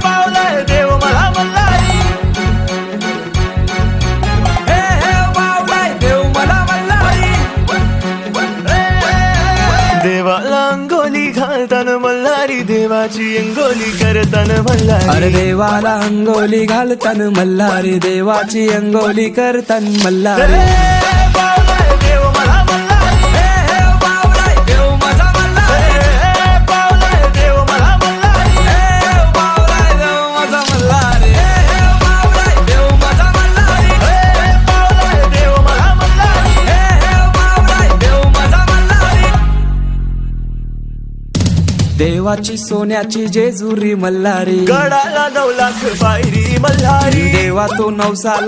पावलाय देव मला मल्हारी, पावलाय देव मला मल्हारी. देवाला अंगोली घालताना मल्हारी, देवाची अंगोली करताना मल्हारी. अरे देवाला अंगोली घालताना मल्हारी, देवाची अंगोली करताना मल्हारी. पावलाय देव मला मल्हारी, पावलाय देव माझा मल्हारी, पावलाय देव मला मल्हारी. पावलाय देव माझा मल्हारी, पावलाय देव माझा मल्हारी, पावलाय देव मला मल्हारी, पावलाय देव माझा मल्हारी. देवाची सोन्याची जेजुरी मल्हारी, गडाला 9 लाख पायरी मल्हारी. देवा तो नवसाला